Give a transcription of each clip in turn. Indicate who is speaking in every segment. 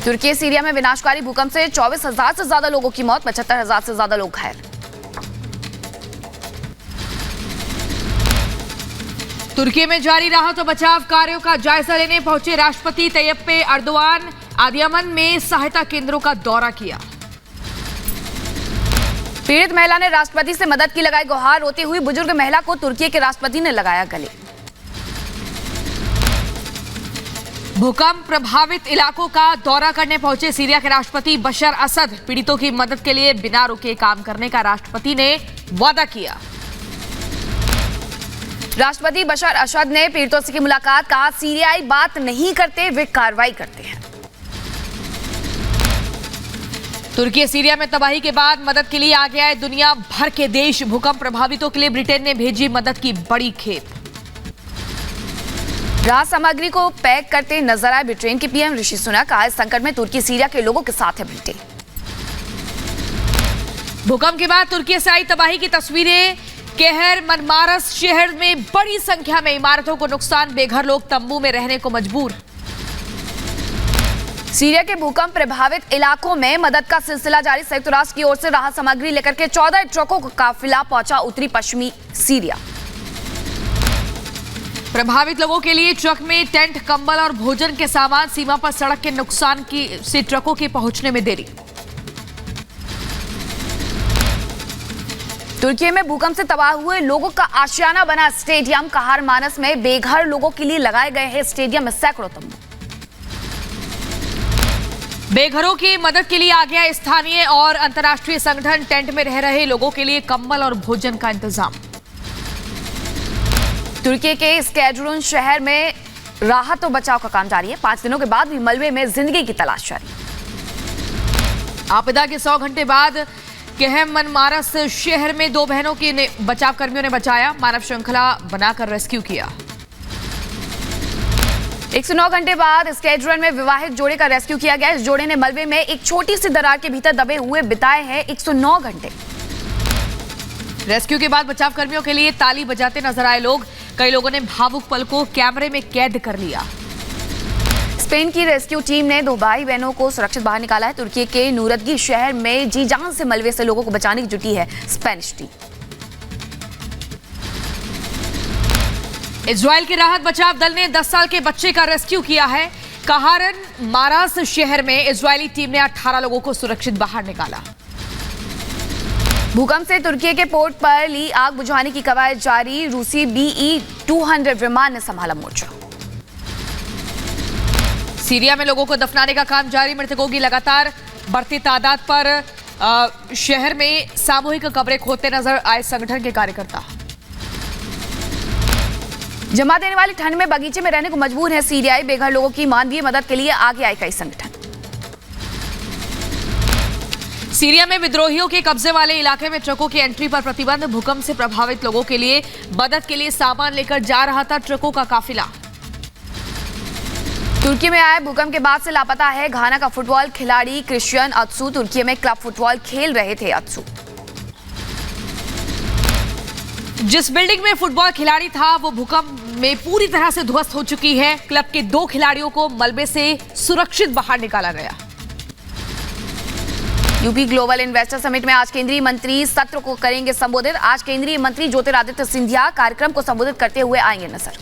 Speaker 1: तुर्की Syria में विनाशकारी भूकंप से 24,000 से ज्यादा लोगों की मौत, 75,000 से ज्यादा लोग घायल।
Speaker 2: तुर्की में जारी राहत और बचाव कार्यों का जायजा लेने पहुंचे राष्ट्रपति तैयप एर्दोआन। आदियामन में सहायता केंद्रों का दौरा किया।
Speaker 1: पीड़ित महिला ने राष्ट्रपति से मदद की लगाई गुहार। रोती हुई बुजुर्ग महिला को तुर्की के राष्ट्रपति ने लगाया गले।
Speaker 2: भूकंप प्रभावित इलाकों का दौरा करने पहुंचे सीरिया के राष्ट्रपति बशर असद। पीड़ितों की मदद के लिए बिना रुके काम करने का राष्ट्रपति ने वादा किया।
Speaker 1: राष्ट्रपति बशर असद ने पीड़ितों से की मुलाकात, कहा सीरियाई बात नहीं करते, वे कार्रवाई करते हैं।
Speaker 2: तुर्की सीरिया में तबाही के बाद मदद के लिए आगे आए दुनिया भर के देश। भूकंप प्रभावितों के लिए ब्रिटेन ने भेजी मदद की बड़ी खेप।
Speaker 1: राहत सामग्री को पैक करते नजर आए ब्रिटेन के पीएम ऋषि सुनक। आज संकट में तुर्की सीरिया के लोगों के साथ है ब्रिटेन।
Speaker 2: भूकंप के बाद तुर्की से आई तबाही की तस्वीरें। कहर मनमारस शहर में बड़ी संख्या में इमारतों को नुकसान, बेघर लोग तंबू में रहने को मजबूर।
Speaker 1: सीरिया के भूकंप प्रभावित इलाकों में मदद का सिलसिला जारी। संयुक्त राष्ट्र की ओर से राहत सामग्री लेकर के 14 ट्रकों का काफिला पहुंचा उत्तरी पश्चिमी सीरिया।
Speaker 2: प्रभावित लोगों के लिए ट्रक में टेंट, कंबल और भोजन के सामान। सीमा पर सड़क के नुकसान से ट्रकों के पहुंचने में देरी।
Speaker 1: तुर्की में भूकंप से तबाह हुए लोगों का आशियाना बना स्टेडियम। कहारमानस में बेघर लोगों के लिए लगाए गए हैं स्टेडियम में सैकड़ों तंबू।
Speaker 2: बेघरों की मदद के लिए आ गया स्थानीय और अंतर्राष्ट्रीय संगठन। टेंट में रह रहे लोगों के लिए कंबल और भोजन का इंतजाम।
Speaker 1: तुर्की के स्केड्रून शहर में राहत और बचाव का काम जारी है। 5 दिनों के बाद भी मलबे में जिंदगी की तलाश जारी।
Speaker 2: आपदा के 100 घंटे बाद कहम मनमारस शहर में 2 बहनों की बचाव कर्मियों ने बचाया। मानव श्रृंखला बनाकर रेस्क्यू किया।
Speaker 1: 109 घंटे बाद स्केड्रून में विवाहित जोड़े का रेस्क्यू किया गया। इस जोड़े ने मलबे में एक छोटी सी दरार के भीतर दबे हुए बिताए हैं 109 घंटे।
Speaker 2: रेस्क्यू के बाद बचाव कर्मियों के लिए ताली बजाते नजर आए लोग। कई लोगों ने भावुक पल को कैमरे में कैद कर लिया।
Speaker 1: स्पेन की रेस्क्यू टीम ने 2 भाई बहनों को सुरक्षित बाहर निकाला है। तुर्की के नूरदगी शहर में जी जान से मलबे से लोगों को बचाने की जुटी है स्पेनिश टीम।
Speaker 2: इजराइल के राहत बचाव दल ने 10 साल के बच्चे का रेस्क्यू किया है। कहारन मारास शहर में इजरायली टीम ने 18 लोगों को सुरक्षित बाहर निकाला।
Speaker 1: भूकंप से तुर्की के पोर्ट पर ली आग बुझाने की कवायद जारी। रूसी BE-200 विमान ने संभाला मोर्चा।
Speaker 2: सीरिया में लोगों को दफनाने का काम जारी। मृतकों की लगातार बढ़ती तादाद पर शहर में सामूहिक कब्रें खोदते नजर आए संगठन के कार्यकर्ता।
Speaker 1: जमा देने वाली ठंड में बगीचे में रहने को मजबूर है सीरियाई। बेघर लोगों की मानवीय मदद के लिए आगे आए कई संगठन।
Speaker 2: सीरिया में विद्रोहियों के कब्जे वाले इलाके में ट्रकों की एंट्री पर प्रतिबंध। भूकंप से प्रभावित लोगों के लिए मदद के लिए सामान लेकर जा रहा था ट्रकों का काफिला।
Speaker 1: तुर्की में आए भूकंप के बाद से लापता है घाना का फुटबॉल खिलाड़ी क्रिश्चियन अत्सू। तुर्की में क्लब फुटबॉल खेल रहे थे अत्सू।
Speaker 2: जिस बिल्डिंग में फुटबॉल खिलाड़ी था वो भूकंप में पूरी तरह से ध्वस्त हो चुकी है। क्लब के 2 खिलाड़ियों को मलबे से सुरक्षित बाहर निकाला गया।
Speaker 1: यूपी ग्लोबल इन्वेस्टर समिट में आज केंद्रीय मंत्री सत्र को करेंगे संबोधित। आज केंद्रीय मंत्री ज्योतिरादित्य सिंधिया कार्यक्रम को संबोधित करते हुए आएंगे नजर।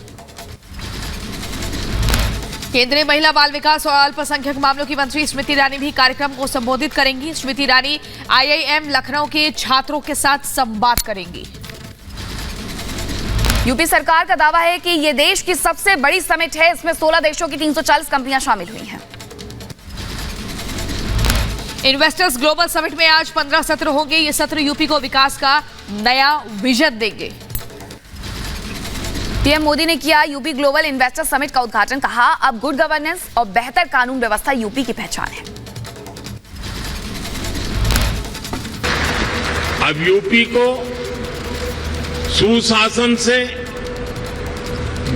Speaker 2: केंद्रीय महिला बाल विकास और अल्पसंख्यक मामलों की मंत्री स्मृति ईरानी भी कार्यक्रम को संबोधित करेंगी। स्मृति ईरानी IIM लखनऊ के छात्रों के साथ संवाद करेंगी।
Speaker 1: यूपी सरकार का दावा है कि ये देश की सबसे बड़ी समिट है। इसमें 16 देशों की 340 कंपनियां शामिल हुई हैं।
Speaker 2: इन्वेस्टर्स ग्लोबल समिट में आज 15 सत्र होंगे। ये सत्र यूपी को विकास का नया विजन देंगे।
Speaker 1: पीएम मोदी ने किया यूपी ग्लोबल इन्वेस्टर समिट का उद्घाटन। कहा अब गुड गवर्नेंस और बेहतर कानून व्यवस्था यूपी की पहचान है।
Speaker 3: अब यूपी को सुशासन से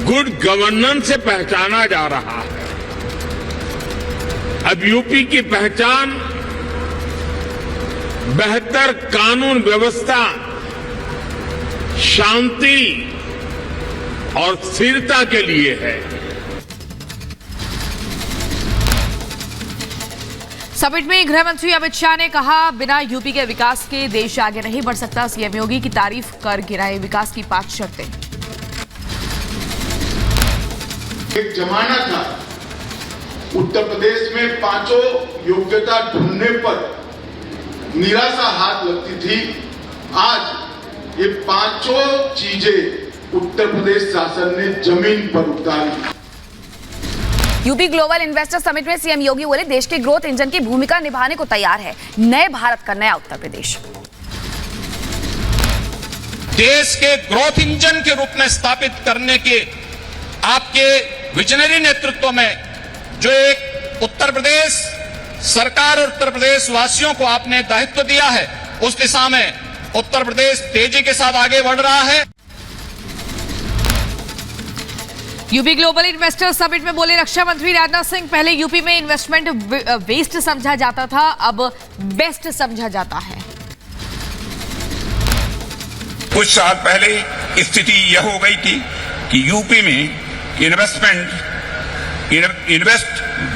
Speaker 3: गुड गवर्नेंस से पहचाना जा रहा है। अब यूपी की पहचान बेहतर कानून व्यवस्था, शांति और स्थिरता के लिए है।
Speaker 2: समिट में गृह मंत्री अमित शाह ने कहा, बिना यूपी के विकास के देश आगे नहीं बढ़ सकता। सीएम योगी की तारीफ कर गिनाई विकास की 5 शर्तें।
Speaker 4: एक जमाना था उत्तर प्रदेश में 5 योग्यता ढूंढने पर निराशा हाथ लगती थी। आज ये 5 चीजें उत्तर प्रदेश शासन ने जमीन पर उतारी।
Speaker 1: यूपी ग्लोबल इन्वेस्टर समिट में सीएम योगी बोले, देश के ग्रोथ इंजन की भूमिका निभाने को तैयार है नए भारत का नया उत्तर प्रदेश।
Speaker 5: देश के ग्रोथ इंजन के रूप में स्थापित करने के आपके विजनरी नेतृत्व में जो एक उत्तर प्रदेश सरकार और उत्तर प्रदेश वासियों को आपने दायित्व दिया है, उस दिशा में उत्तर प्रदेश तेजी के साथ आगे बढ़ रहा है।
Speaker 2: यूपी ग्लोबल इन्वेस्टर समिट में बोले रक्षा मंत्री राजनाथ सिंह, पहले यूपी में इन्वेस्टमेंट वेस्ट समझा जाता था, अब बेस्ट समझा जाता है।
Speaker 6: कुछ साल पहले स्थिति यह हो गई थी कि यूपी में इन्वेस्ट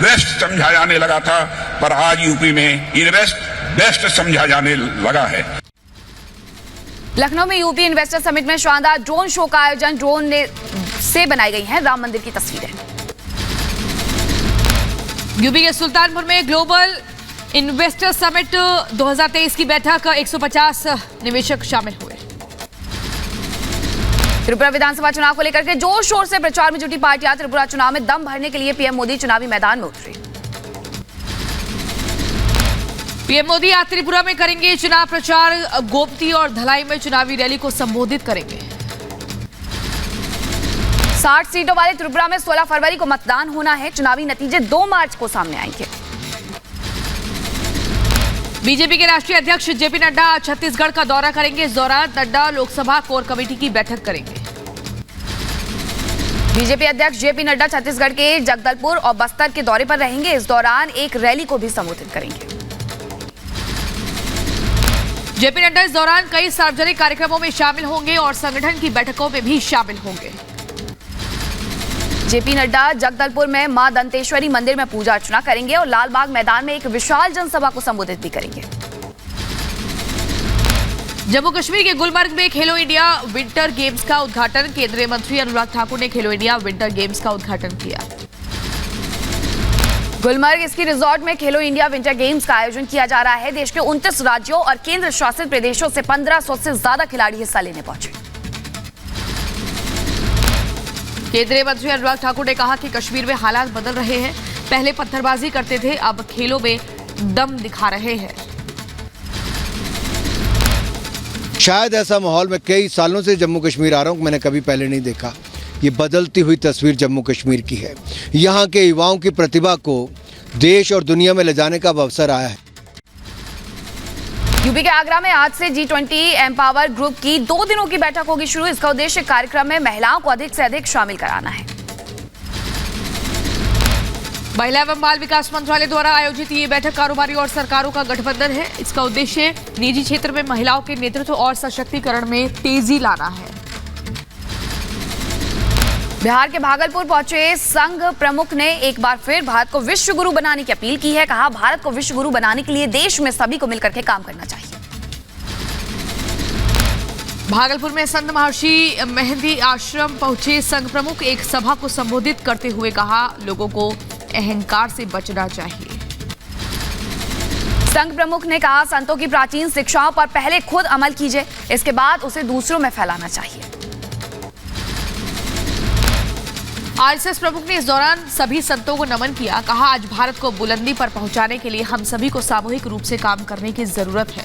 Speaker 6: वेस्ट समझा जाने लगा था, पर आज यूपी में इन्वेस्ट बेस्ट समझा जाने लगा है।
Speaker 1: लखनऊ में यूपी इन्वेस्टर समिट में शानदार ड्रोन शो का आयोजन। ड्रोन से बनाई गई हैं राम मंदिर की तस्वीरें।
Speaker 2: यूपी के सुल्तानपुर में ग्लोबल इन्वेस्टर समिट 2023 की बैठक 150 निवेशक शामिल हुए।
Speaker 1: त्रिपुरा विधानसभा चुनाव को लेकर के जोर शोर से प्रचार में जुटी पार्टियां। त्रिपुरा चुनाव में दम भरने के लिए पीएम मोदी चुनावी मैदान में उतरे। पीएम मोदी आज त्रिपुरा में करेंगे चुनाव प्रचार। गोमती और धलाई में चुनावी रैली को संबोधित करेंगे। 60 सीटों वाले त्रिपुरा में 16 फरवरी को मतदान होना है। चुनावी नतीजे 2 मार्च को सामने आएंगे। बीजेपी के राष्ट्रीय अध्यक्ष जेपी नड्डा आज छत्तीसगढ़ का दौरा करेंगे। इस दौरान नड्डा लोकसभा कोर कमेटी की बैठक करेंगे। बीजेपी अध्यक्ष जेपी नड्डा छत्तीसगढ़ के जगदलपुर और बस्तर के दौरे पर रहेंगे। इस दौरान एक रैली को भी संबोधित करेंगे। जेपी नड्डा इस दौरान कई सार्वजनिक कार्यक्रमों में शामिल होंगे और संगठन की बैठकों में भी शामिल होंगे। जेपी नड्डा जगदलपुर में मां दंतेश्वरी मंदिर में पूजा अर्चना करेंगे और लालबाग मैदान में एक विशाल जनसभा को संबोधित भी करेंगे। जम्मू कश्मीर के गुलमर्ग में खेलो इंडिया विंटर गेम्स का उद्घाटन। केंद्रीय मंत्री अनुराग ठाकुर ने खेलो इंडिया विंटर गेम्स का उद्घाटन किया। गुलमर्ग स्की रिजॉर्ट में खेलो इंडिया विंटर गेम्स का आयोजन किया जा रहा है। देश के 29 राज्यों और केंद्र शासित प्रदेशों से 1500 से ज्यादा खिलाड़ी हिस्सा लेने पहुंचे। केंद्रीय मंत्री अनुराग ठाकुर ने कहा कि कश्मीर में हालात बदल रहे हैं। पहले पत्थरबाजी करते थे, अब खेलों में दम दिखा रहे हैं।
Speaker 7: शायद ऐसा माहौल मैं कई सालों से जम्मू कश्मीर आ रहा हूं, मैंने कभी पहले नहीं देखा। ये बदलती हुई तस्वीर जम्मू कश्मीर की है। यहाँ के युवाओं की प्रतिभा को देश और दुनिया में ले जाने का अवसर आया है।
Speaker 1: यूपी के आगरा में आज से G20 एम्पावर ग्रुप की 2 दिनों की बैठक होगी शुरू। इसका उद्देश्य कार्यक्रम में महिलाओं को अधिक से अधिक शामिल कराना है।
Speaker 2: महिला एवं बाल विकास मंत्रालय द्वारा आयोजित ये बैठक कारोबारी और सरकारों का गठबंधन है। इसका उद्देश्य निजी क्षेत्र में महिलाओं के नेतृत्व और सशक्तिकरण में तेजी लाना है। बिहार के भागलपुर पहुंचे संघ प्रमुख ने एक बार फिर भारत को विश्व गुरु बनाने की अपील की है। कहा, भारत को विश्व गुरु बनाने के लिए देश में सभी को मिलकर के काम करना चाहिए। भागलपुर में संत महर्षि मेहंदी आश्रम पहुंचे संघ प्रमुख। एक सभा को संबोधित करते हुए कहा, लोगों को अहंकार से बचना चाहिए। संघ प्रमुख ने कहा, संतों की प्राचीन शिक्षाओं पर पहले खुद अमल कीजिए, इसके बाद उसे दूसरों में फैलाना चाहिए। आरएसएस प्रमुख ने इस दौरान सभी संतों को नमन किया। कहा, आज भारत को बुलंदी पर पहुंचाने के लिए हम सभी को सामूहिक रूप से काम करने की जरूरत है।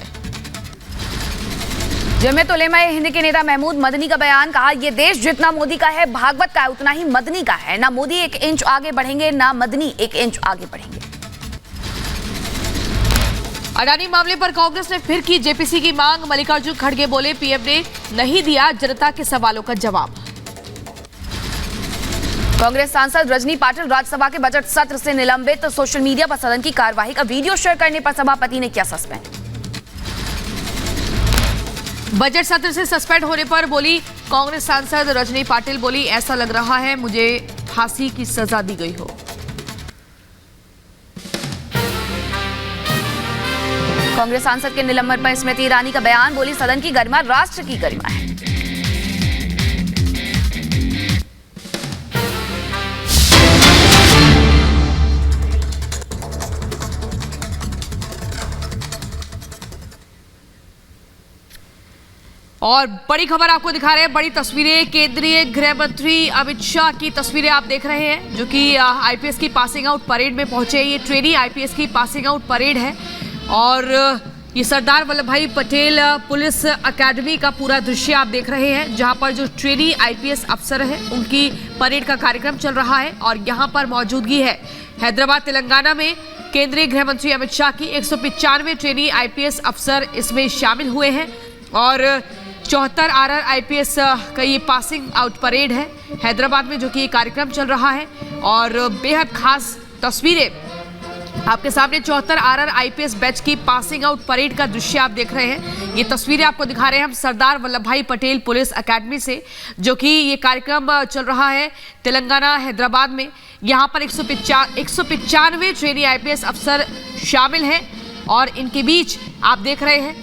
Speaker 2: जमीयत उलेमा हिंद के नेता महमूद मदनी का बयान। कहा, यह देश जितना मोदी का है, भागवत का उतना ही मदनी का है। ना मोदी 1 इंच आगे बढ़ेंगे, ना मदनी 1 इंच आगे बढ़ेंगे। अडानी मामले पर कांग्रेस ने फिर की जेपीसी की मांग। मल्लिकार्जुन खड़गे बोले, पीएम ने नहीं दिया जनता के सवालों का जवाब। कांग्रेस सांसद रजनी पाटिल राज्यसभा के बजट सत्र से निलंबित। सोशल मीडिया पर सदन की कार्यवाही का वीडियो शेयर करने पर सभापति ने किया सस्पेंड। बजट सत्र से सस्पेंड होने पर बोली कांग्रेस सांसद रजनी पाटिल, बोली ऐसा लग रहा है मुझे फांसी की सजा दी गई हो।
Speaker 1: कांग्रेस सांसद के निलंबन पर स्मृति ईरानी का बयान, बोली सदन की गरिमा राष्ट्र की गरिमा है।
Speaker 2: और बड़ी खबर आपको दिखा रहे हैं, बड़ी तस्वीरें। केंद्रीय गृह मंत्री अमित शाह की तस्वीरें आप देख रहे हैं, जो कि आईपीएस की पासिंग आउट परेड में पहुंचे। ये ट्रेनी आईपीएस की पासिंग आउट परेड है और ये सरदार वल्लभ भाई पटेल पुलिस अकेडमी का पूरा दृश्य आप देख रहे हैं, जहां पर जो ट्रेनी आईपीएस अफसर है उनकी परेड का कार्यक्रम चल रहा है। और यहां पर मौजूदगी है हैदराबाद तेलंगाना में केंद्रीय गृह मंत्री अमित शाह की। 195 ट्रेनी आईपीएस अफसर इसमें शामिल हुए हैं और 74 RR आईपीएस का ये पासिंग आउट परेड है हैदराबाद में, जो कि ये कार्यक्रम चल रहा है। और बेहद खास तस्वीरें आपके सामने 74 RR आईपीएस बैच की पासिंग आउट परेड का दृश्य आप देख रहे हैं। ये तस्वीरें आपको दिखा रहे हैं हम सरदार वल्लभ भाई पटेल पुलिस अकेडमी से, जो कि ये कार्यक्रम चल रहा है तेलंगाना हैदराबाद में। यहाँ पर 195 ट्रेनी आईपीएस अफसर शामिल हैं और इनके बीच आप देख रहे हैं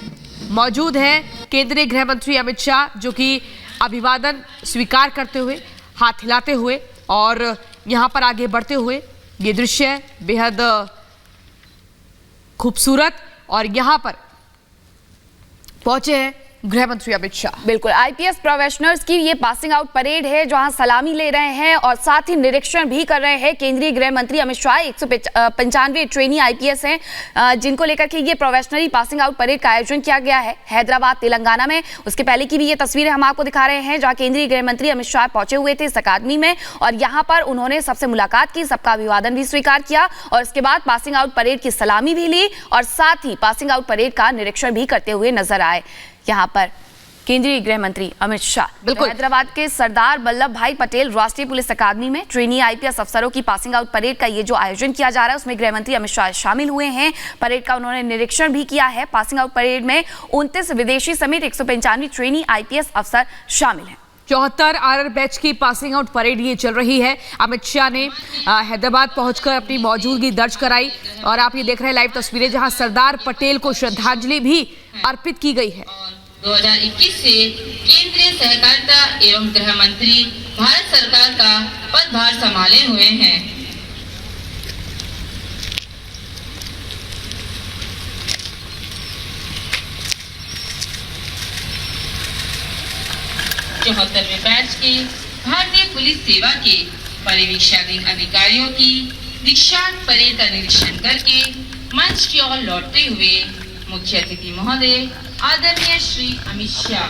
Speaker 2: मौजूद है केंद्रीय गृह मंत्री अमित शाह, जो कि अभिवादन स्वीकार करते हुए, हाथ हिलाते हुए और यहाँ पर आगे बढ़ते हुए। ये दृश्य बेहद खूबसूरत और यहाँ पर पहुंचे हैं गृह मंत्री अमित शाह।
Speaker 1: बिल्कुल, आईपीएस प्रोफेशनल्स की ये पासिंग आउट परेड है, जहां सलामी ले रहे हैं और साथ ही निरीक्षण भी कर रहे हैं केंद्रीय गृह मंत्री अमित शाह। 195 ट्रेनी आईपीएस हैं जिनको लेकर के ये प्रोफेशनली पासिंग आउट परेड का आयोजन किया गया है हैदराबाद तेलंगाना में। उसके पहले की भी ये तस्वीरें हम आपको दिखा रहे हैं, जहाँ केंद्रीय गृह मंत्री अमित शाह पहुंचे हुए थे इस अकादमी में और यहाँ पर उन्होंने सबसे मुलाकात की, सबका अभिवादन भी स्वीकार किया और उसके बाद पासिंग आउट परेड की सलामी भी ली और साथ ही पासिंग आउट परेड का निरीक्षण भी करते हुए नजर आए। यहाँ पर केंद्रीय गृह मंत्री अमित शाह
Speaker 2: बिल्कुल
Speaker 1: हैदराबाद के सरदार वल्लभ भाई पटेल राष्ट्रीय पुलिस अकादमी में ट्रेनी आईपीएस अफसरों की पासिंग आउट परेड का ये जो आयोजन किया जा रहा है, उसमें गृह मंत्री अमित शाह शामिल हुए हैं। परेड का उन्होंने निरीक्षण भी किया है। पासिंग आउट परेड में 29 विदेशी समेत 195 ट्रेनी आईपीएस अफसर शामिल हैं।
Speaker 2: 74 RR बैच की पासिंग आउट परेड ये चल रही है। अमित शाह ने हैदराबाद पहुंचकर अपनी मौजूदगी दर्ज कराई और आप ये देख रहे हैं लाइव तस्वीरें, जहां सरदार पटेल को श्रद्धांजलि भी अर्पित की गई है।
Speaker 8: 2021 से केंद्रीय सहकारिता एवं गृह मंत्री भारत सरकार का पदभार संभाले हुए हैं। चौहत्तरवें बैच के भारतीय पुलिस सेवा के परिवीक्षाधीन अधिकारियों की दीक्षांत परेड का निरीक्षण करके मंच की ओर लौटते हुए मुख्य अतिथि महोदय आदरणीय श्री अमित शाह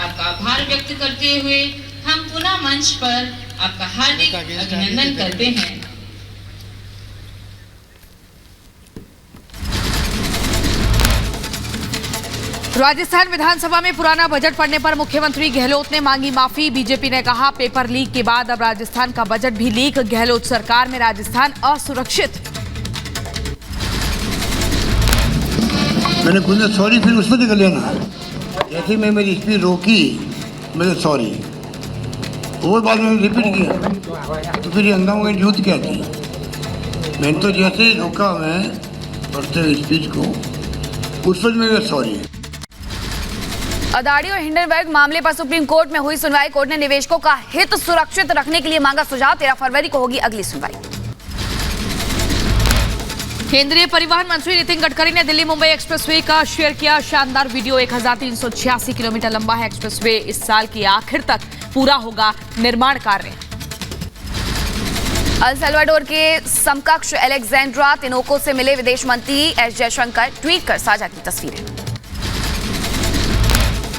Speaker 8: आपका आभार व्यक्त करते हुए हम पुनः मंच पर आपका हार्दिक अभिनंदन करते हैं।
Speaker 2: राजस्थान विधानसभा में पुराना बजट पढ़ने पर मुख्यमंत्री गहलोत ने मांगी माफी। बीजेपी ने कहा पेपर लीक के बाद अब राजस्थान का बजट भी लीक, गहलोत सरकार में राजस्थान असुरक्षित।
Speaker 9: मैंने खुद ने सॉरी फिर उस पर निकल लेना, जैसे मैं मेरी स्पीच रोकी मैंने सॉरी और बाद में रिपीट किया तो फिर ये अंधाओं की यूथ क्या थी। मैंने तो जैसे ही रोका मैं पढ़ते हुए स्पीच को उस पर मैंने सॉरी।
Speaker 1: अदानी और हिंडनबर्ग मामले पर सुप्रीम कोर्ट में हुई सुनवाई। कोर्ट ने निवेशकों का हित सुरक्षित रखने के लिए मांगा सुझाव। 13 फरवरी को होगी अगली सुनवाई।
Speaker 2: केंद्रीय परिवहन मंत्री नितिन गडकरी ने दिल्ली मुंबई एक्सप्रेसवे का शेयर किया शानदार वीडियो। 1386 किलोमीटर लंबा है एक्सप्रेसवे। इस साल के आखिर तक पूरा होगा निर्माण कार्य।
Speaker 1: अल सल्वाडोर के समकक्ष एलेक्जेंड्रा तिनोको से मिले विदेश मंत्री एस जयशंकर, ट्वीट कर साझा की तस्वीरें।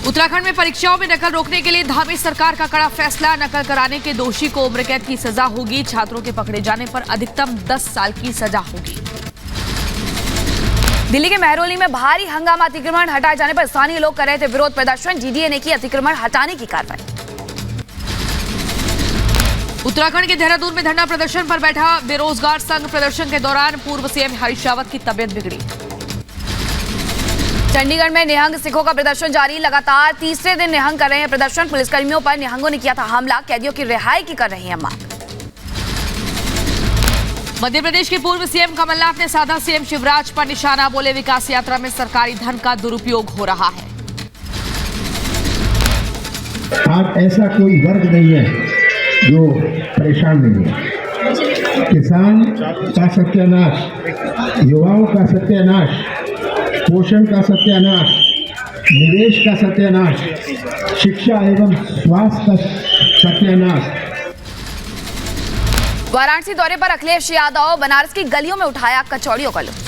Speaker 2: उत्तराखंड में परीक्षाओं में नकल रोकने के लिए धामी सरकार का कड़ा फैसला। नकल कराने के दोषी को उम्र कैद की सजा होगी। छात्रों के पकड़े जाने पर अधिकतम 10 साल की सजा होगी। दिल्ली के महरौली में भारी हंगामा। अतिक्रमण हटाए जाने पर स्थानीय लोग कर रहे थे विरोध प्रदर्शन। जीडीए ने की अतिक्रमण हटाने की कार्रवाई। उत्तराखंड के देहरादून में धरना प्रदर्शन पर बैठा बेरोजगार संघ। प्रदर्शन के दौरान पूर्व सीएम हरीश रावत की तबीयत बिगड़ी। चंडीगढ़ में निहंग सिखों का प्रदर्शन जारी। लगातार तीसरे दिन निहंग कर रहे हैं प्रदर्शन। पुलिसकर्मियों पर निहंगों ने किया था हमला। कैदियों की रिहाई की कर रही है मांग। मध्य प्रदेश के पूर्व सीएम कमलनाथ ने साधा सीएम शिवराज पर निशाना, बोले विकास यात्रा में सरकारी धन का दुरुपयोग हो रहा है।
Speaker 10: आज ऐसा कोई वर्ग नहीं है जो परेशान नहीं है। किसान का सत्यानाश, युवाओं का सत्यानाश, पोषण का सत्यानाश, निवेश का सत्यानाश, शिक्षा एवं स्वास्थ्य का सत्यानाश।
Speaker 1: वाराणसी दौरे पर अखिलेश यादव, बनारस की गलियों में उठाया कचौड़ियों का लुत्फ।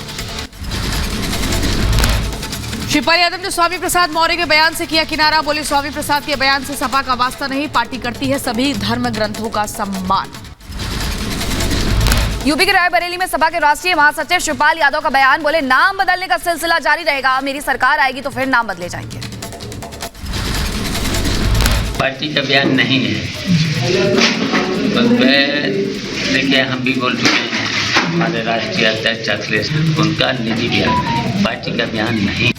Speaker 2: शिवपाल यादव ने स्वामी प्रसाद मौर्य के बयान से किया किनारा, बोले स्वामी प्रसाद के बयान से सपा का वास्ता नहीं, पार्टी करती है सभी धर्म ग्रंथों का सम्मान।
Speaker 1: यूपी के रायबरेली में सपा के राष्ट्रीय महासचिव शिवपाल यादव का बयान, बोले नाम बदलने का सिलसिला जारी रहेगा, मेरी सरकार आएगी तो फिर नाम बदले जाएंगे।
Speaker 11: पार्टी का बयान नहीं है, देखिए हम भी बोल चुके हैं, हमारे राष्ट्रीय अध्यक्ष अखिलेश, उनका निजी बयान है, पार्टी का बयान नहीं।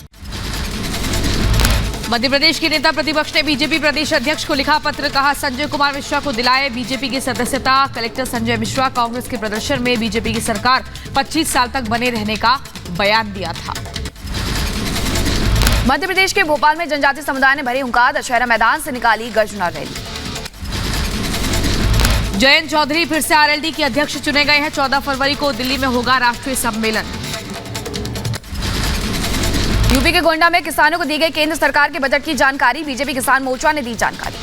Speaker 2: मध्य प्रदेश के नेता प्रतिपक्ष ने बीजेपी प्रदेश अध्यक्ष को लिखा पत्र, कहा संजय कुमार मिश्रा को दिलाए बीजेपी की सदस्यता। कलेक्टर संजय मिश्रा कांग्रेस के प्रदर्शन में बीजेपी की सरकार 25 साल तक बने रहने का बयान दिया था।
Speaker 1: मध्य प्रदेश के भोपाल में जनजातीय समुदाय ने भरे हुंकार, दशहरा मैदान से निकाली गर्जना रैली।
Speaker 2: जयंत चौधरी फिर से आरएलडी के अध्यक्ष चुने गए हैं। 14 फरवरी को दिल्ली में होगा राष्ट्रीय सम्मेलन।
Speaker 1: यूपी के गोंडा में किसानों को दी गई केंद्र सरकार के बजट की जानकारी, बीजेपी किसान मोर्चा ने दी जानकारी।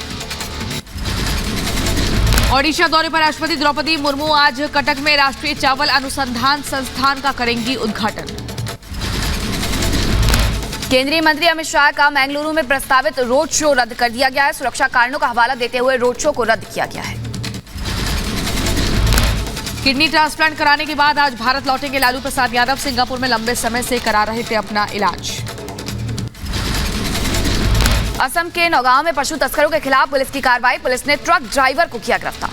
Speaker 2: ओडिशा दौरे पर राष्ट्रपति द्रौपदी मुर्मू आज कटक में राष्ट्रीय चावल अनुसंधान संस्थान का करेंगी उद्घाटन।
Speaker 1: केंद्रीय मंत्री अमित शाह का बेंगलुरु में प्रस्तावित रोड शो रद्द कर दिया गया है। सुरक्षा कारणों का हवाला देते हुए रोड शो को रद्द किया गया है।
Speaker 2: किडनी ट्रांसप्लांट कराने के बाद आज भारत लौटेंगे लालू प्रसाद यादव। सिंगापुर में लंबे समय से करा रहे थे अपना इलाज।
Speaker 1: असम के नौगांव में पशु तस्करों के खिलाफ पुलिस की कार्रवाई, पुलिस ने ट्रक ड्राइवर को किया गिरफ्तार।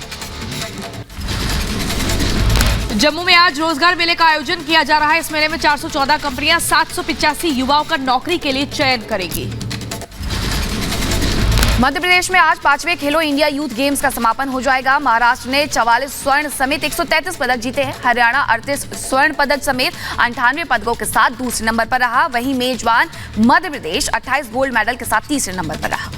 Speaker 2: जम्मू में आज रोजगार मेले का आयोजन किया जा रहा है। इस मेले में 414 कंपनियां 785 युवाओं का नौकरी के लिए चयन करेगी। मध्य प्रदेश में आज 5वें खेलो इंडिया यूथ गेम्स का समापन हो जाएगा। महाराष्ट्र ने 44 स्वर्ण समेत 133 पदक जीते हैं। हरियाणा 38 स्वर्ण पदक समेत 98 पदकों के साथ दूसरे नंबर पर रहा। वहीं मेजबान मध्य प्रदेश 28 गोल्ड मेडल के साथ तीसरे नंबर पर रहा।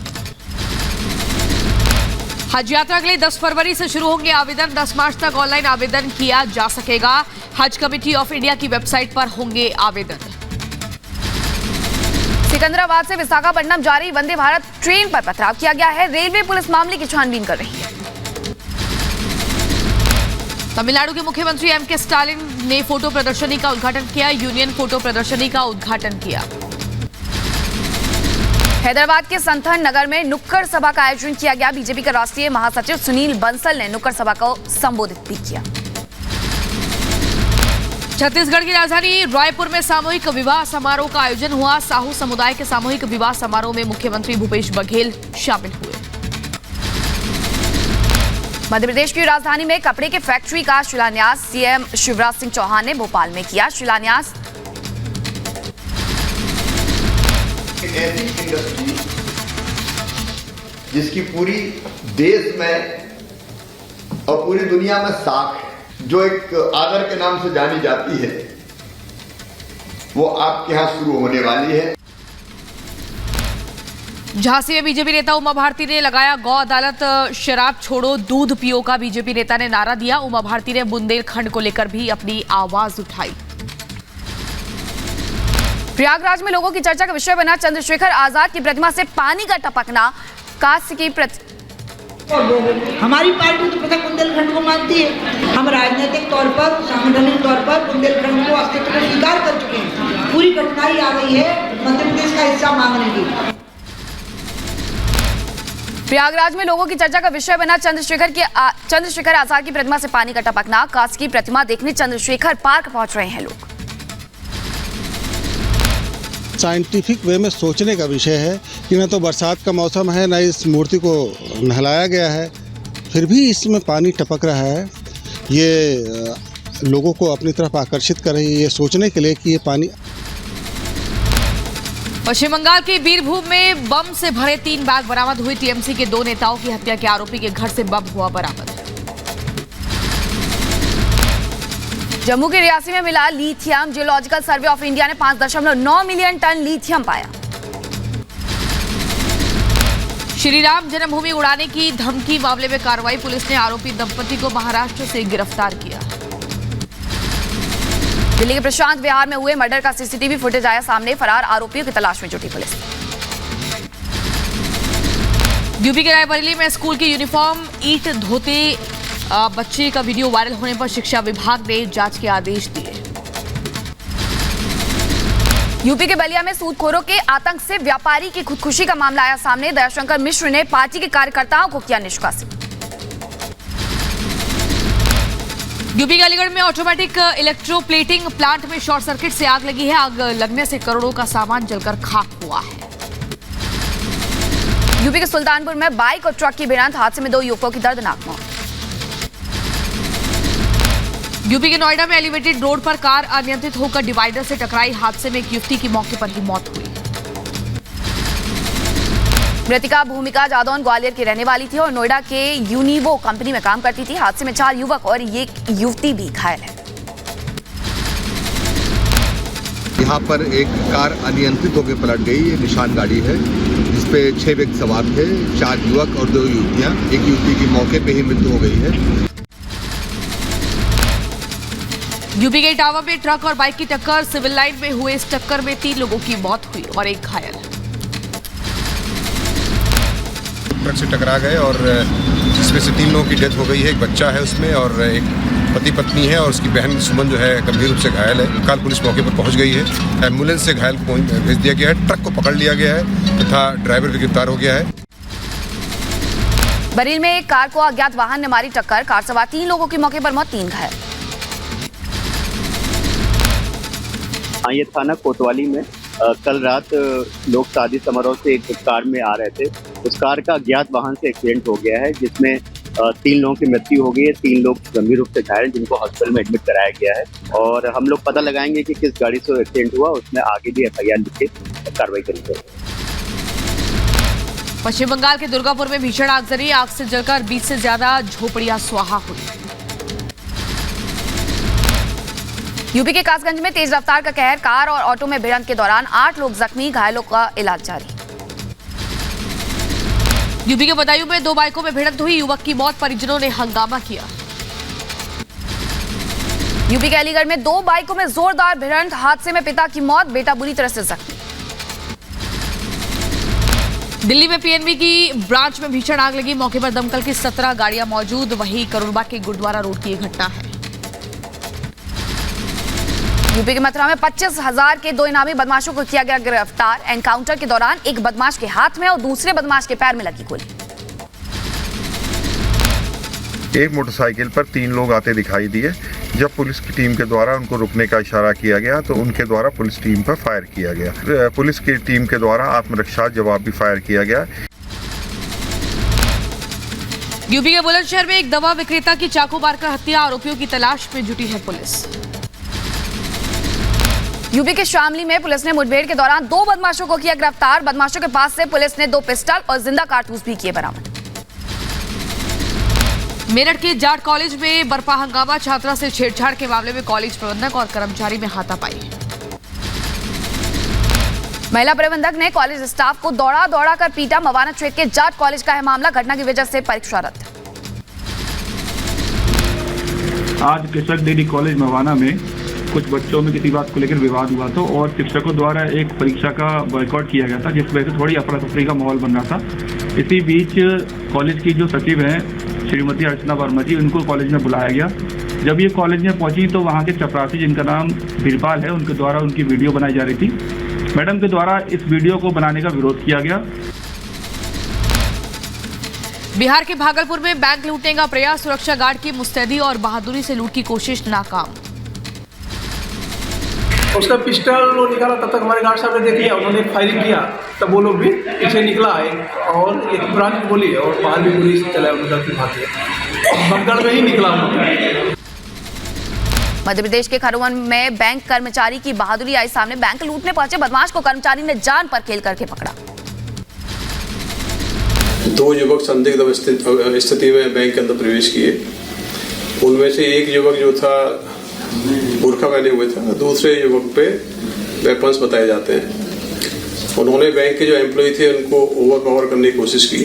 Speaker 2: हज यात्रा के लिए 10 फरवरी से शुरू होंगे आवेदन। 10 मार्च तक ऑनलाइन आवेदन किया जा सकेगा। हज कमेटी ऑफ इंडिया की वेबसाइट पर होंगे आवेदन। सिकंदराबाद से विशाखापट्टनम जा रही वंदे भारत ट्रेन पर पथराव किया गया है। रेलवे पुलिस मामले की छानबीन कर रही है। तमिलनाडु के मुख्यमंत्री एम.के. स्टालिन ने फोटो प्रदर्शनी का उद्घाटन किया। यूनियन फोटो प्रदर्शनी का उद्घाटन किया। हैदराबाद के संथन नगर में नुक्कड़ सभा का आयोजन किया गया। बीजेपी के राष्ट्रीय महासचिव सुनील बंसल ने नुक्कड़ सभा को संबोधित भी किया। छत्तीसगढ़ की राजधानी रायपुर में सामूहिक विवाह समारोह का आयोजन हुआ। साहू समुदाय के सामूहिक विवाह समारोह में मुख्यमंत्री भूपेश बघेल शामिल हुए। मध्य प्रदेश की राजधानी में कपड़े के फैक्ट्री का शिलान्यास सीएम शिवराज सिंह चौहान ने भोपाल में किया। शिलान्यास
Speaker 12: ऐसी इंडस्ट्री जिसकी पूरी देश में और पूरी दुनिया में साख है, जो एक आदर के नाम से जानी जाती है, वो आपके यहां शुरू होने वाली है।
Speaker 2: झांसी में बीजेपी नेता उमा भारती ने लगाया गौ अदालत, शराब छोड़ो दूध पियो का बीजेपी नेता ने नारा दिया। उमा भारती ने बुंदेलखंड को लेकर भी अपनी आवाज उठाई। प्रयागराज में लोगों की चर्चा का विषय बना चंद्रशेखर आजाद की प्रतिमा से पानी का टपकना। काशी की
Speaker 13: हमारी पार्टी तो पता बुंदेलखंड को मानती है। हम राजनीतिक तौर पर, सांगठनिक तौर पर बुंदेलखंड को अस्तित्व में स्वीकार कर चुके हैं। पूरी कठिनाई आ गई है मध्य प्रदेश का हिस्सा मांगने की। प्रयागराज में लोगों की चर्चा का विषय बना चंद्रशेखर आजाद की प्रतिमा से पानी का टपकना। काशी की प्रतिमा देखने चंद्रशेखर पार्क पहुंच रहे हैं लोग।
Speaker 14: साइंटिफिक वे में सोचने का विषय है कि न तो बरसात का मौसम है, न इस मूर्ति को नहलाया गया है, फिर भी इसमें पानी टपक रहा है। ये लोगों को अपनी तरफ आकर्षित कर रही है, ये सोचने के लिए कि ये पानी। पश्चिम बंगाल के बीरभूम में बम से भरे 3 बैग बरामद हुए। टीएमसी के 2 नेताओं की हत्या के आरोपी के घर से बम हुआ बरामद।
Speaker 1: जम्मू के रियासी में मिला lithium. Geological survey of India ने 5.9 मिलियन टन लिथियम पाया।
Speaker 2: श्री राम जन्मभूमि उड़ाने की धमकी मामले में कार्रवाई। पुलिस ने आरोपी दंपति को महाराष्ट्र से गिरफ्तार किया।
Speaker 1: दिल्ली के प्रशांत विहार में हुए मर्डर का सीसीटीवी फुटेज आया सामने। फरार आरोपियों की तलाश में जुटी पुलिस।
Speaker 2: यूपी के रायबरेली में स्कूल की यूनिफॉर्म ईंट धोते बच्चे का वीडियो वायरल होने पर शिक्षा विभाग ने जांच के आदेश दिए।
Speaker 1: यूपी के बलिया में सूदखोरों के आतंक से व्यापारी की खुदकुशी का मामला आया सामने। दयाशंकर मिश्र ने पार्टी के कार्यकर्ताओं को किया निष्कासित।
Speaker 2: यूपी के अलीगढ़ में ऑटोमेटिक इलेक्ट्रोप्लेटिंग प्लांट में शॉर्ट सर्किट से आग लगी है। आग लगने से करोड़ों का सामान जलकर खाक हुआ है।
Speaker 1: यूपी के सुल्तानपुर में बाइक और ट्रक की भिड़ंत। हादसे में 2 युवकों की दर्दनाक मौत।
Speaker 2: यूपी के नोएडा में एलिवेटेड रोड पर कार अनियंत्रित होकर डिवाइडर से टकराई। हादसे में एक युवती की मौके पर ही मौत हुई। मृतिका भूमिका जादौन ग्वालियर की रहने वाली थी और नोएडा के यूनिवो कंपनी में काम करती थी। हादसे में 4 युवक और एक युवती भी घायल है।
Speaker 15: यहाँ पर एक कार अनियंत्रित होकर पलट गई। ये निशान गाड़ी है जिसपे 6 व्यक्ति सवार थे, 4 युवक और 2 युवतियाँ। एक युवती की मौके पे ही मृत्यु हो गई है।
Speaker 2: यूपी के इटावा में ट्रक और बाइक की टक्कर। सिविल लाइन में हुए इस टक्कर में 3 लोगों की मौत हुई और एक घायल।
Speaker 16: ट्रक से टकरा गए और जिसमें से 3 लोगों की डेथ हो गई है। एक बच्चा है उसमें और एक पति पत्नी है और उसकी बहन सुमन जो है गंभीर रूप से घायल है। काल पुलिस मौके पर पहुंच गई है। एम्बुलेंस से घायल को भेज दिया गया है। ट्रक को पकड़ लिया गया है तथा ड्राइवर भी गिरफ्तार हो गया है।
Speaker 1: बरेली में एक कार को अज्ञात वाहन ने मारी टक्कर। कार सवार 3 लोगों की मौके पर मौत, 3 घायल।
Speaker 17: ये थाना कोतवाली में कल रात लोग शादी समारोह से एक कार में आ रहे थे। उस कार का अज्ञात वाहन से एक्सीडेंट हो गया है जिसमें 3 लोगों की मृत्यु हो गई है। 3 लोग गंभीर रूप से घायल जिनको हॉस्पिटल में एडमिट कराया गया है और हम लोग पता लगाएंगे कि किस गाड़ी से एक्सीडेंट हुआ। उसमें आगे भी FIR लिख के कार्रवाई करेंगे।
Speaker 2: पश्चिम बंगाल के दुर्गापुर में भीषण आगजनी। आग से जलकर 20 से ज्यादा झोपड़ियां स्वाहा हुई।
Speaker 1: यूपी के कासगंज में तेज रफ्तार का कहर। कार और ऑटो में भिड़ंत के दौरान 8 लोग जख्मी, घायलों का इलाज जारी।
Speaker 2: यूपी के बदायूं में 2 बाइकों में भिड़ंत हुई। युवक की मौत, परिजनों ने हंगामा किया।
Speaker 1: यूपी के अलीगढ़ में 2 बाइकों में जोरदार भिड़ंत। हादसे में पिता की मौत, बेटा बुरी तरह से जख्मी।
Speaker 2: दिल्ली में PNB की ब्रांच में भीषण आग लगी। मौके पर दमकल की 17 गाड़ियां मौजूद। वहीं करोड़बाग के गुरुद्वारा रोड की ये घटना है।
Speaker 1: यूपी के मथुरा में 25,000 के 2 इनामी बदमाशों को किया गया गिरफ्तार। एनकाउंटर के दौरान एक बदमाश के हाथ में और दूसरे बदमाश के पैर में लगी गोली।
Speaker 16: एक मोटरसाइकिल पर 3 लोग आते दिखाई दिए। जब पुलिस की टीम के द्वारा उनको रुकने का इशारा किया गया तो उनके द्वारा पुलिस टीम पर फायर किया गया। पुलिस की टीम के द्वारा आत्मरक्षा जवाब भी फायर किया गया।
Speaker 2: यूपी के बुलंदशहर में एक दवा विक्रेता की चाकू मारकर हत्या। आरोपियों की तलाश में जुटी है पुलिस।
Speaker 1: यूपी के शामली में पुलिस ने मुठभेड़ के दौरान 2 बदमाशों को किया गिरफ्तार। बदमाशों के पास से पुलिस ने 2 पिस्टल और जिंदा कारतूस भी किए बरामद।
Speaker 2: मेरठ के जाट कॉलेज में बरपा हंगामा। छात्रा से छेड़छाड़ के मामले में कॉलेज प्रबंधक और कर्मचारी में हाथापाई।
Speaker 1: महिला प्रबंधक ने कॉलेज स्टाफ को दौड़ा कर पीटा। मवाना क्षेत्र के जाट कॉलेज का है मामला। घटना की वजह से परीक्षा रद्द।
Speaker 18: आज केशक डेयरी कॉलेज मवाना में कुछ बच्चों में किसी बात को लेकर विवाद हुआ था और शिक्षकों द्वारा एक परीक्षा का बॉयकॉट किया गया था, जिस वजह से थोड़ी अफरा तफरी का माहौल बन रहा था। इसी बीच कॉलेज की जो सचिव हैं श्रीमती अर्चना वर्मा जी, उनको कॉलेज में बुलाया गया। जब ये कॉलेज में पहुंची तो वहाँ के चपरासी जिनका नाम बीरपाल है, उनके द्वारा उनकी वीडियो बनाई जा रही थी। मैडम के द्वारा इस वीडियो को बनाने का विरोध किया गया।
Speaker 2: बिहार के भागलपुर में बैंक लूटने का प्रयास। सुरक्षा गार्ड की मुस्तैदी और बहादुरी से लूट की कोशिश नाकाम।
Speaker 19: उसका पिस्टल वो निकाला, तब तक हमारे गार्ड साहब ने देख लिया, उन्होंने फायरिंग किया, तब वो लोग भी पीछे निकला और एक ब्रांच गोली और बाहर भी गोली चला, उनका भागे बंकड़ में ही निकला।
Speaker 1: मध्य प्रदेश के खरगोन में बैंक कर्मचारी की बहादुरी आई सामने। बैंक लूटने पहुंचे बदमाश को कर्मचारी ने जान पर खेल करके पकड़ा।
Speaker 20: 2 युवक संदिग्ध स्थिति में बैंक के अंदर प्रवेश किए। उनमें से एक युवक जो था बुर्का पहने हुए था, दूसरे युवक पे वेपन्स बताए जाते हैं। उन्होंने बैंक के जो एम्प्लॉय थे उनको ओवर पावर करने की कोशिश की।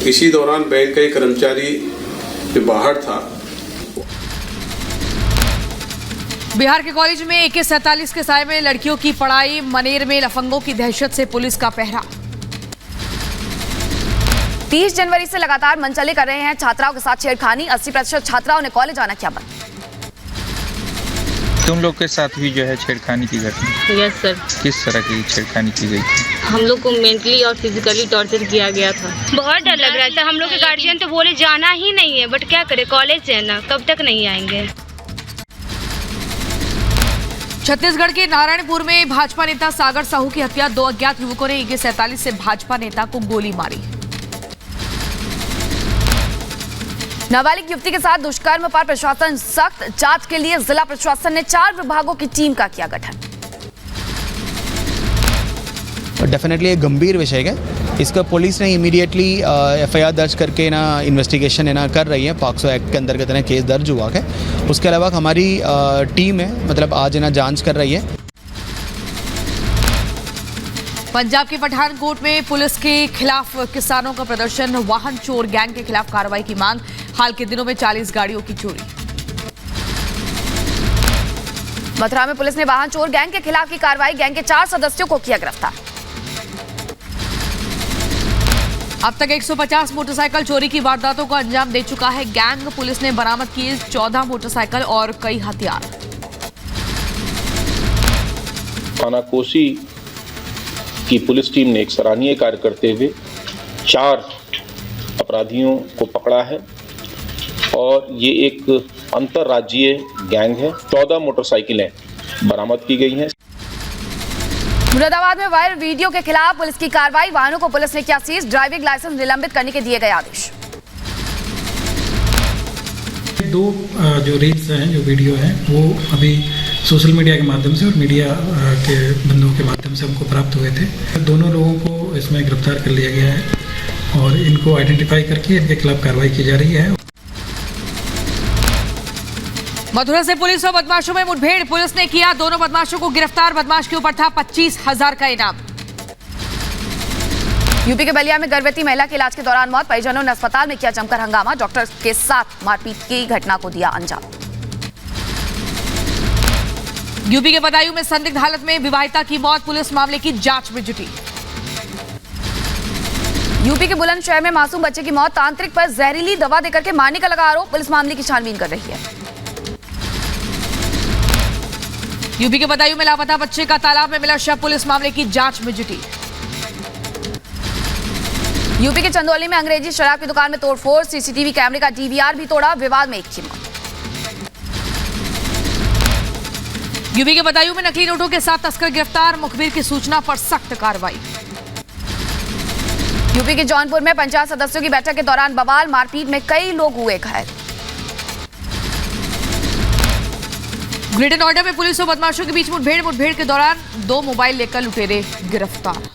Speaker 20: इसी दौरान बैंक का एक कर्मचारी जो बाहर था।
Speaker 2: बिहार के कॉलेज में AK-47 के साए में लड़कियों की पढ़ाई, मनेर में लफंगों की दहशत से पुलिस का पहरा।
Speaker 1: 30 जनवरी से लगातार मनचले कर रहे हैं छात्राओं के साथ छेड़खानी। 80% छात्राओं ने कॉलेज आना किया बंद।
Speaker 21: तुम लोग के साथ भी जो है छेड़खानी की घटना?
Speaker 22: Yes sir.
Speaker 21: किस तरह की छेड़खानी की गई थी?
Speaker 22: हम लोग को मेंटली और फिजिकली टॉर्चर किया गया था।
Speaker 23: बहुत डर लग रहा था। हम लोग के गार्जियन तो बोले जाना ही नहीं है, बट क्या करे, कॉलेज है ना, कब तक नहीं आएंगे।
Speaker 2: छत्तीसगढ़ के नारायणपुर में भाजपा नेता सागर साहू की हत्या। 2 अज्ञात युवकों ने AK-47 से भाजपा नेता को गोली मारी।
Speaker 1: नाबालिग युवती के साथ दुष्कर्म पर प्रशासन सख्त। जांच के लिए जिला प्रशासन ने 4 विभागों की टीम का किया गठन।
Speaker 24: डेफिनेटली एक गंभीर विषय है। इसका पुलिस ने इमीडिएटली FIR दर्ज करके ना इन्वेस्टिगेशन है ना कर रही है। पॉक्सो एक्ट के अंतर्गत ना केस दर्ज हुआ है। उसके अलावा हमारी टीम है, मतलब आज ना जांच कर रही है।
Speaker 2: पंजाब के पठानकोट में पुलिस के खिलाफ किसानों का प्रदर्शन। वाहन चोर गैंग के खिलाफ कार्रवाई की मांग। हाल के दिनों में 40 गाड़ियों की चोरी।
Speaker 1: मथुरा में पुलिस ने वाहन चोर गैंग के खिलाफ की कार्रवाई। गैंग के 4 सदस्यों को किया गिरफ्तार।
Speaker 2: अब तक 150 मोटरसाइकिल चोरी की वारदातों को अंजाम दे चुका है गैंग। पुलिस ने बरामद किए 14 मोटरसाइकिल और कई हथियार।
Speaker 25: थाना कोसी की पुलिस टीम ने एक सराहनीय कार्य करते हुए 4 अपराधियों को पकड़ा है और ये एक अंतर्राज्यीय गैंग है। 14 मोटरसाइकिलें बरामद की गई हैं।
Speaker 1: मुरादाबाद में वायरल वीडियो के खिलाफ पुलिस की कार्रवाई। वाहनों को पुलिस ने किया सीज। ड्राइविंग लाइसेंस निलंबित करने के दिए गए आदेश।
Speaker 26: 2 जो रील्स हैं, जो वीडियो हैं, वो अभी सोशल मीडिया के माध्यम से और मीडिया के बंधुओं के माध्यम से हमको प्राप्त हुए थे। दोनों लोगों को इसमें गिरफ्तार कर लिया गया है और इनको आइडेंटिफाई करके इनके खिलाफ कार्रवाई की जा रही है।
Speaker 2: मथुरा से पुलिस और बदमाशों में मुठभेड़। पुलिस ने किया दोनों बदमाशों को गिरफ्तार। बदमाश के ऊपर था 25,000 का इनाम।
Speaker 1: यूपी के बलिया में गर्भवती महिला के इलाज के दौरान मौत। परिजनों ने अस्पताल में किया जमकर हंगामा। डॉक्टर के साथ मारपीट की घटना को दिया अंजाम।
Speaker 2: यूपी के बदायूं में संदिग्ध हालत में विवाहिता की मौत। पुलिस मामले की जांच में जुटी।
Speaker 1: यूपी के बुलंदशहर में मासूम बच्चे की मौत। तांत्रिक पर जहरीली दवा देकर के मारने का लगा आरोप। पुलिस मामले की छानबीन कर रही है।
Speaker 2: यूपी के बदायूं में लापता बच्चे का तालाब में मिला शव। पुलिस मामले की जांच में जुटी।
Speaker 1: यूपी के चंदौली में अंग्रेजी शराब की दुकान में तोड़फोड़। CCTV कैमरे का DVR भी तोड़ा। विवाद में एक की मौत।
Speaker 2: यूपी के बदायूं में नकली नोटों के साथ तस्कर गिरफ्तार। मुखबिर की सूचना पर सख्त कार्रवाई।
Speaker 1: यूपी के जौनपुर में पंचायत सदस्यों की बैठक के दौरान बवाल। मारपीट में कई लोग हुए घायल।
Speaker 2: ग्रेटर नोएडा में पुलिस और बदमाशों के बीच मुठभेड़ के दौरान 2 मोबाइल लेकर लुटेरे गिरफ्तार।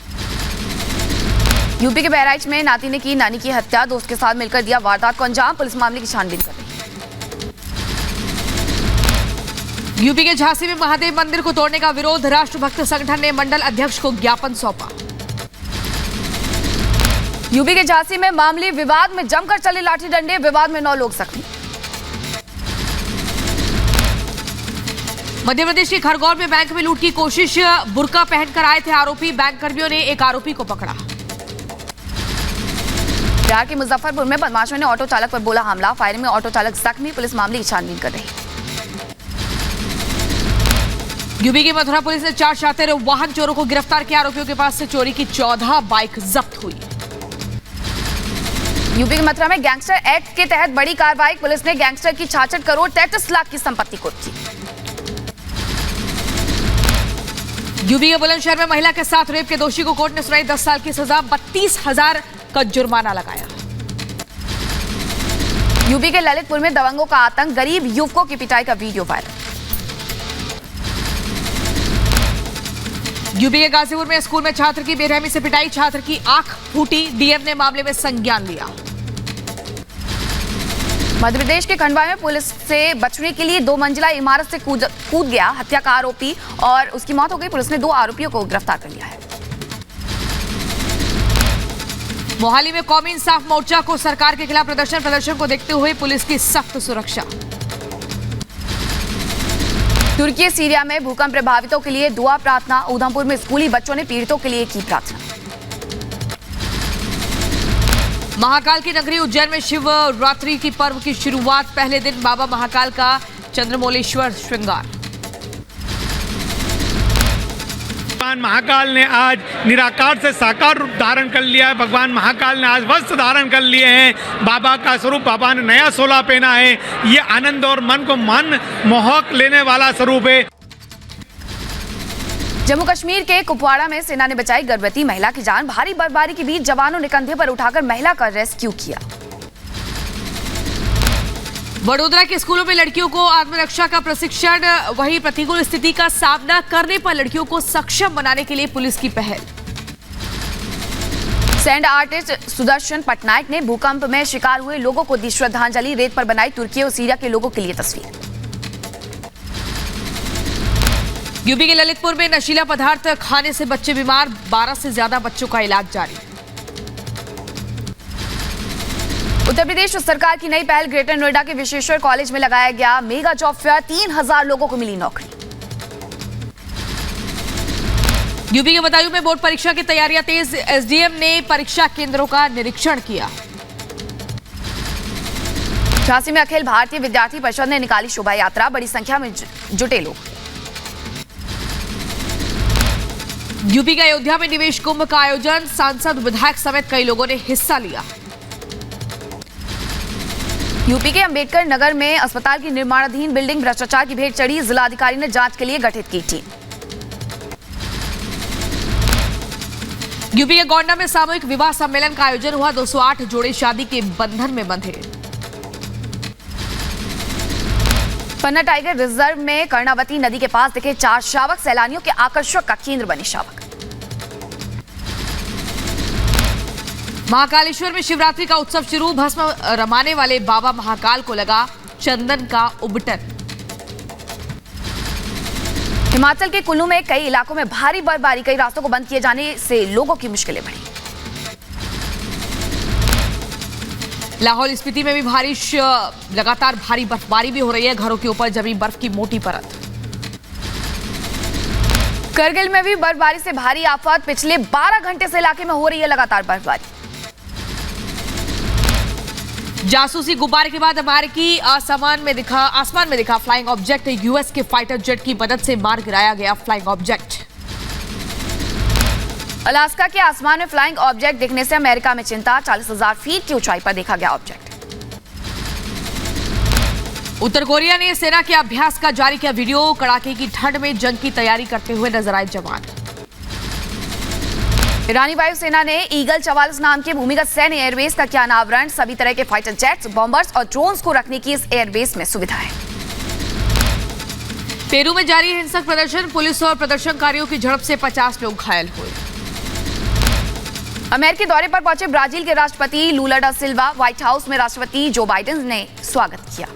Speaker 1: यूपी के बहराइच में नाती ने की नानी की हत्या। दोस्त के साथ मिलकर दिया वारदात को अंजाम। पुलिस मामले की छानबीन कर रही है।
Speaker 2: यूपी के झांसी में महादेव मंदिर को तोड़ने का विरोध। राष्ट्रभक्त संगठन ने मंडल अध्यक्ष को ज्ञापन सौंपा।
Speaker 1: यूपी के झांसी में मामूली विवाद में जमकर चले लाठी डंडे। विवाद में 9 लोग जख्मी।
Speaker 2: मध्य प्रदेश के खरगौन में बैंक में लूट की कोशिश। बुर्का पहनकर आए थे आरोपी। बैंक कर्मियों ने एक आरोपी को पकड़ा।
Speaker 1: बिहार के मुजफ्फरपुर में बदमाशों ने ऑटो चालक पर बोला हमला। फायरिंग में ऑटो चालक जख्मी। पुलिस मामले की छानबीन कर रही है।
Speaker 2: यूपी की मथुरा पुलिस ने 4 शातिर वाहन चोरों को गिरफ्तार किया। आरोपियों के पास से चोरी की 14 बाइक जब्त हुई।
Speaker 1: यूपी के मथुरा में गैंगस्टर एक्ट के तहत बड़ी कार्रवाई। पुलिस ने गैंगस्टर की 66 करोड़ 33 लाख की संपत्ति कुर्क की।
Speaker 2: यूपी के बुलंदशहर में महिला के साथ रेप के दोषी को कोर्ट ने सुनाई 10 साल की सजा। 32,000 का जुर्माना लगाया।
Speaker 1: यूपी के ललितपुर में दबंगों का आतंक। गरीब युवकों की पिटाई का वीडियो वायरल।
Speaker 2: यूपी के गाजीपुर में स्कूल में छात्र की बेरहमी से पिटाई। छात्र की आंख फूटी। डीएम ने मामले में संज्ञान लिया।
Speaker 1: मध्य प्रदेश के खंडवा में पुलिस से बचने के लिए 2 मंजिला इमारत से कूद गया हत्या का आरोपी और उसकी मौत हो गई। पुलिस ने 2 आरोपियों को गिरफ्तार कर लिया है।
Speaker 2: मोहाली में कौमी इंसाफ मोर्चा को सरकार के खिलाफ प्रदर्शन को देखते हुए पुलिस की सख्त सुरक्षा।
Speaker 1: तुर्की सीरिया में भूकंप प्रभावितों के लिए दुआ प्रार्थना। उधमपुर में स्कूली बच्चों ने पीड़ितों के लिए की प्रार्थना।
Speaker 2: महाकाल की नगरी उज्जैन में शिवरात्रि की पर्व की शुरुआत। पहले दिन बाबा महाकाल का चंद्रमौलेश्वर श्रृंगार।
Speaker 3: भगवान महाकाल ने आज निराकार से साकार रूप धारण कर लिया है। भगवान महाकाल ने आज वस्त्र धारण कर लिए हैं। बाबा का स्वरूप, बाबा ने नया सोला पहना है। ये आनंद और मन को मन मोहक लेने वाला स्वरूप है।
Speaker 1: जम्मू कश्मीर के कुपवाड़ा में सेना ने बचाई गर्भवती महिला की जान। भारी बर्फबारी के बीच जवानों ने कंधे पर उठाकर महिला का रेस्क्यू किया।
Speaker 2: वडोदरा के स्कूलों में लड़कियों को आत्मरक्षा का प्रशिक्षण। वहीं प्रतिकूल स्थिति का सामना करने पर लड़कियों को सक्षम बनाने के लिए पुलिस की पहल।
Speaker 1: सैंड आर्टिस्ट सुदर्शन पटनायक ने भूकंप में शिकार हुए लोगों को दी श्रद्धांजलि। रेत पर बनाई तुर्की और सीरिया के लोगों के लिए तस्वीर।
Speaker 2: यूपी के ललितपुर में नशीला पदार्थ खाने से बच्चे बीमार। 12 से ज्यादा बच्चों का इलाज जारी।
Speaker 1: उत्तर प्रदेश सरकार की नई पहल। ग्रेटर नोएडा के विश्वेश्वर कॉलेज में लगाया गया मेगा जॉब फेयर। 3000 लोगों को मिली नौकरी।
Speaker 2: यूपी के बदायूं में बोर्ड परीक्षा की तैयारियां तेज। एसडीएम ने परीक्षा केंद्रों का निरीक्षण किया।
Speaker 1: झांसी में अखिल भारतीय विद्यार्थी परिषद ने निकाली शोभा यात्रा। बड़ी संख्या में जुटे लोग।
Speaker 2: यूपी के अयोध्या में निवेश कुंभ का आयोजन। सांसद, विधायक समेत कई लोगों ने हिस्सा लिया।
Speaker 1: यूपी के अंबेडकर नगर में अस्पताल की निर्माणाधीन बिल्डिंग भ्रष्टाचार की भेंट चढ़ी। जिलाधिकारी ने जांच के लिए गठित की टीम।
Speaker 2: यूपी के गोंडा में सामूहिक विवाह सम्मेलन का आयोजन हुआ। 208 जोड़े शादी के बंधन में बंधे। पन्ना टाइगर रिजर्व में कर्णावती नदी के पास दिखे 4 शावक। सैलानियों के आकर्षण का केंद्र बने शावक। महाकालेश्वर में शिवरात्रि का उत्सव शुरू। भस्म रमाने वाले बाबा महाकाल को लगा चंदन का उबटन। हिमाचल के कुल्लू में कई इलाकों में भारी बर्फबारी। कई रास्तों को बंद किए जाने से लोगों की मुश्किलें बढ़ी। लाहौल स्पीति में भी लगातार भारी बर्फबारी भी हो रही है। घरों के ऊपर जमी बर्फ की मोटी परत। करगिल में भी बर्फबारी से भारी आफत। पिछले 12 घंटे से इलाके में हो रही है लगातार बर्फबारी। जासूसी गुब्बारे के बाद अमेरिकी आसमान में दिखा फ्लाइंग ऑब्जेक्ट। यूएस के फाइटर जेट की मदद से मार गिराया गया फ्लाइंग ऑब्जेक्ट। अलास्का के आसमान में फ्लाइंग ऑब्जेक्ट दिखने से अमेरिका में चिंता। 40,000 फीट की ऊंचाई पर देखा गया ऑब्जेक्ट। उत्तर कोरिया ने सेना के अभ्यास का जारी किया वीडियो। कड़ाके की ठंड में जंग की तैयारी करते हुए नजर आए जवान। ईरानी वायुसेना ने ईगल 44 नाम के भूमिगत सैन्य एयरबेस का किया अनावरण। सभी तरह के फाइटर जेट्स, बॉम्बर्स और ड्रोन्स को रखने की इस एयरबेस में सुविधा है। पेरू में जारी हिंसक प्रदर्शन। पुलिस और प्रदर्शनकारियों की झड़प से 50 लोग घायल हुए। अमेरिकी दौरे पर पहुंचे ब्राजील के राष्ट्रपति लूला डा सिल्वा। व्हाइट हाउस में राष्ट्रपति जो बाइडेन ने स्वागत किया।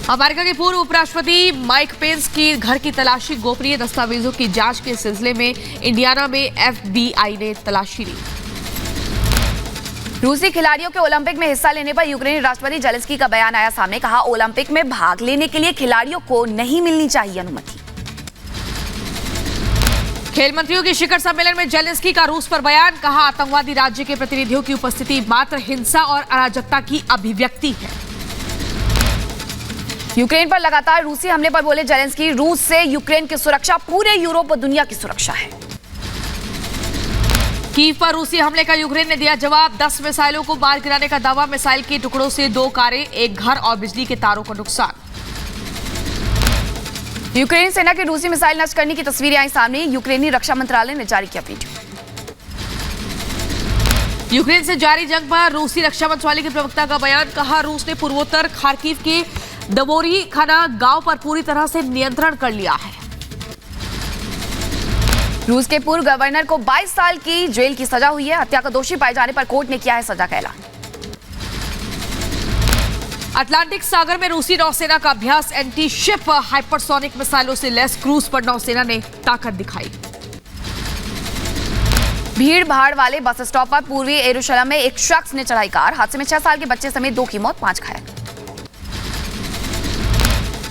Speaker 2: अमेरिका के पूर्व उपराष्ट्रपति माइक पेंस की घर की तलाशी। गोपनीय दस्तावेजों की जांच के सिलसिले में इंडियाना में एफबीआई ने तलाशी ली। रूसी खिलाड़ियों के ओलंपिक में हिस्सा लेने पर यूक्रेनी राष्ट्रपति जेलेंस्की का बयान आया सामने। कहा, ओलंपिक में भाग लेने के लिए खिलाड़ियों को नहीं मिलनी चाहिए अनुमति। खेल मंत्रियों के शिखर सम्मेलन में जेलेंस्की का रूस पर बयान। कहा, आतंकवादी राज्य के प्रतिनिधियों की उपस्थिति मात्र हिंसा और अराजकता की अभिव्यक्ति है। यूक्रेन पर लगातार रूसी हमले पर बोले जेलेंस्की, रूस से यूक्रेन की सुरक्षा पूरे यूरोप और दुनिया की सुरक्षा है। कीव पर रूसी हमले का यूक्रेन ने दिया जवाब। 10 मिसाइलों को मार गिराने का दावा। मिसाइल के टुकड़ों से 2 कारें, 1 घर और बिजली के तारों को नुकसान। यूक्रेन सेना की रूसी मिसाइल नष्ट करने की तस्वीरें आई सामने। यूक्रेनी रक्षा मंत्रालय ने जारी किया वीडियो। यूक्रेन से जारी जंग पर रूसी रक्षा मंत्रालय के प्रवक्ता का बयान। कहा, रूस ने पूर्वोत्तर खार्किव के दबोरी खाना गांव पर पूरी तरह से नियंत्रण कर लिया है। रूस के पूर्व गवर्नर को 22 साल की जेल की सजा हुई है। हत्या का दोषी पाए जाने पर कोर्ट ने किया है सजा का ऐलान। अटलांटिक सागर में रूसी नौसेना का अभ्यास, एंटी शिप हाइपरसोनिक मिसाइलों से लैस क्रूज पर नौसेना ने ताकत दिखाई।
Speaker 1: भीड़ भाड़ वाले बस स्टॉप पर पूर्वी यरूशलेम में एक शख्स ने चढ़ाई कार। हादसे में 6 साल के बच्चे समेत 2 की मौत, 5 घायल।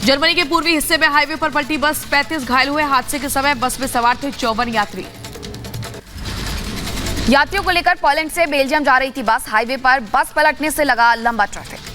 Speaker 2: जर्मनी के पूर्वी हिस्से में हाईवे पर पलटी बस, 35 घायल हुए। हादसे के समय बस में सवार थे 54 यात्री।
Speaker 1: यात्रियों को लेकर पोलैंड से बेल्जियम जा रही थी बस। हाईवे पर बस पलटने से लगा लंबा ट्रैफिक।